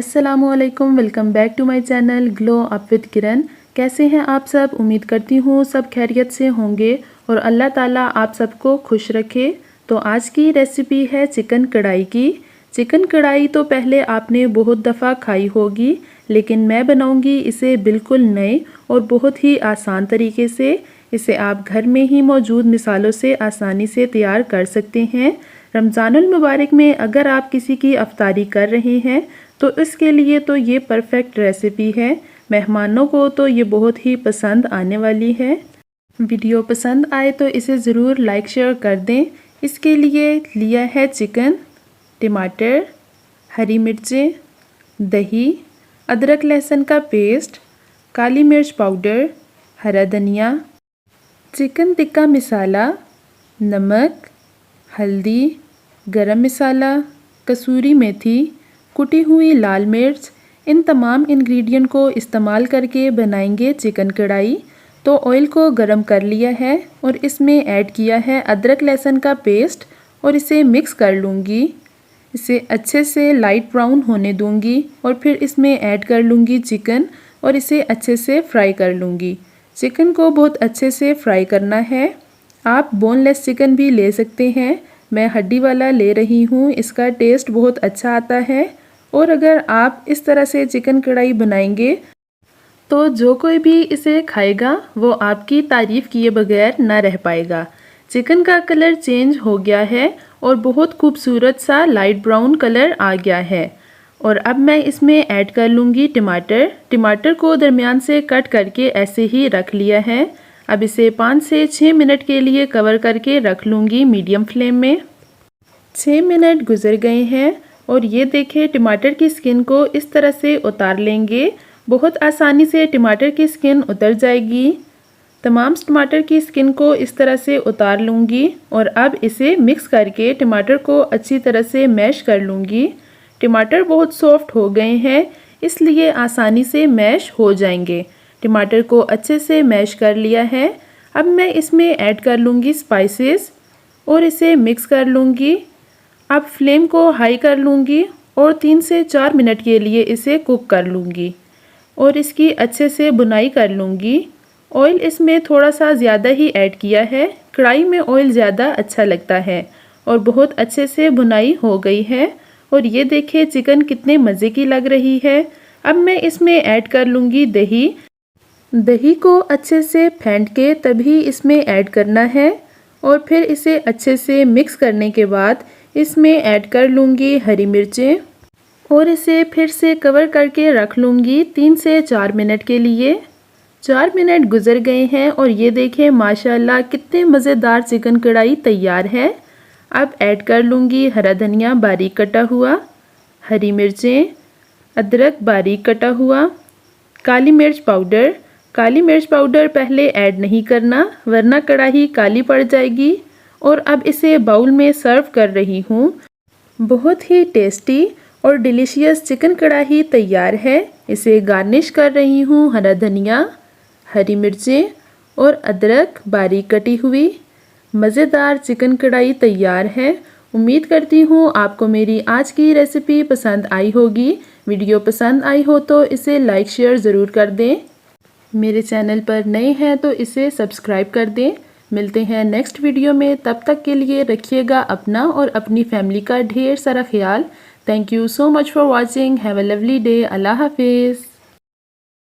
अस्सलामुअलैकुम, welcome back to my channel glow up with Kiran. कैसे हैं आप सब? उम्मीद करती हूँ सब खैरियत से होंगे और अल्लाह ताला आप सबको खुश रखे। तो आज की रेसिपी है चिकन कढ़ाई की। चिकन कढ़ाई तो पहले आपने बहुत दफ़ा खाई होगी, लेकिन मैं बनाऊंगी इसे बिल्कुल नए और बहुत ही आसान तरीके से। इसे आप घर में ही मौजूद मिसालों से आसानी से तैयार कर सकते हैं। रमज़ानुल मुबारक में अगर आप किसी की अफ्तारी कर रहे हैं तो इसके लिए तो ये परफेक्ट रेसिपी है। मेहमानों को तो ये बहुत ही पसंद आने वाली है। वीडियो पसंद आए तो इसे ज़रूर लाइक शेयर कर दें। इसके लिए लिया है चिकन, टमाटर, हरी मिर्चें, दही, अदरक लहसुन का पेस्ट, काली मिर्च पाउडर, हरा धनिया, चिकन टिक्का मसाला, नमक, हल्दी, गरम मसाला, कसूरी मेथी, कुटी हुई लाल मिर्च। इन तमाम इंग्रेडिएंट को इस्तेमाल करके बनाएंगे चिकन कढ़ाई। तो ऑयल को गरम कर लिया है और इसमें ऐड किया है अदरक लहसुन का पेस्ट और इसे मिक्स कर लूँगी। इसे अच्छे से लाइट ब्राउन होने दूँगी और फिर इसमें ऐड कर लूँगी चिकन और इसे अच्छे से फ्राई कर लूँगी। चिकन को बहुत अच्छे से फ्राई करना है। आप बोनलेस चिकन भी ले सकते हैं, मैं हड्डी वाला ले रही हूँ, इसका टेस्ट बहुत अच्छा आता है। और अगर आप इस तरह से चिकन कढ़ाई बनाएंगे तो जो कोई भी इसे खाएगा वो आपकी तारीफ़ किए बगैर ना रह पाएगा। चिकन का कलर चेंज हो गया है और बहुत खूबसूरत सा लाइट ब्राउन कलर आ गया है। और अब मैं इसमें ऐड कर लूँगी टमाटर। टमाटर को दरमियान से कट करके ऐसे ही रख लिया है। अब इसे 5 से 6 मिनट के लिए कवर करके रख लूँगी मीडियम फ्लेम में। 6 मिनट गुजर गए हैं और ये देखें टमाटर की स्किन को इस तरह से उतार लेंगे। बहुत आसानी से टमाटर की स्किन उतर जाएगी। तमाम टमाटर की स्किन को इस तरह से उतार लूँगी और अब इसे मिक्स करके टमाटर को अच्छी तरह से मैश कर लूँगी। टमाटर बहुत सॉफ्ट हो गए हैं, इसलिए आसानी से मैश हो जाएंगे। टमाटर को अच्छे से मैश कर लिया है। अब मैं इसमें ऐड कर लूँगी स्पाइसेस और इसे मिक्स कर लूँगी। अब फ्लेम को हाई कर लूँगी और 3 से 4 मिनट के लिए इसे कुक कर लूँगी और इसकी अच्छे से बुनाई कर लूँगी। ऑयल इसमें थोड़ा सा ज़्यादा ही ऐड किया है, कढ़ाई में ऑयल ज़्यादा अच्छा लगता है। और बहुत अच्छे से बुनाई हो गई है और ये देखिए चिकन कितने मज़े की लग रही है। अब मैं इसमें ऐड कर लूँगी दही। दही को अच्छे से फेंट के तभी इसमें ऐड करना है और फिर इसे अच्छे से मिक्स करने के बाद इसमें ऐड कर लूँगी हरी मिर्चें और इसे फिर से कवर करके रख लूँगी 3 से 4 मिनट के लिए। 4 मिनट गुजर गए हैं और ये देखें माशाल्लाह कितने मज़ेदार चिकन कढ़ाई तैयार है। अब ऐड कर लूँगी हरा धनिया बारीक कटा हुआ, हरी मिर्चें, अदरक बारीक कटा हुआ, काली मिर्च पाउडर। काली मिर्च पाउडर पहले ऐड नहीं करना वरना कढ़ाई काली पड़ जाएगी। और अब इसे बाउल में सर्व कर रही हूँ। बहुत ही टेस्टी और डिलीशियस चिकन कढ़ाई तैयार है। इसे गार्निश कर रही हूँ हरा धनिया, हरी मिर्चें और अदरक बारीक कटी हुई। मज़ेदार चिकन कढ़ाई तैयार है। उम्मीद करती हूँ आपको मेरी आज की रेसिपी पसंद आई होगी। वीडियो पसंद आई हो तो इसे लाइक शेयर ज़रूर कर दें। मेरे चैनल पर नए हैं तो इसे सब्सक्राइब कर दें। मिलते हैं नेक्स्ट वीडियो में, तब तक के लिए रखिएगा अपना और अपनी फैमिली का ढेर सारा ख्याल। Thank you so much for watching. Have a lovely day. अल्लाह हाफिज़।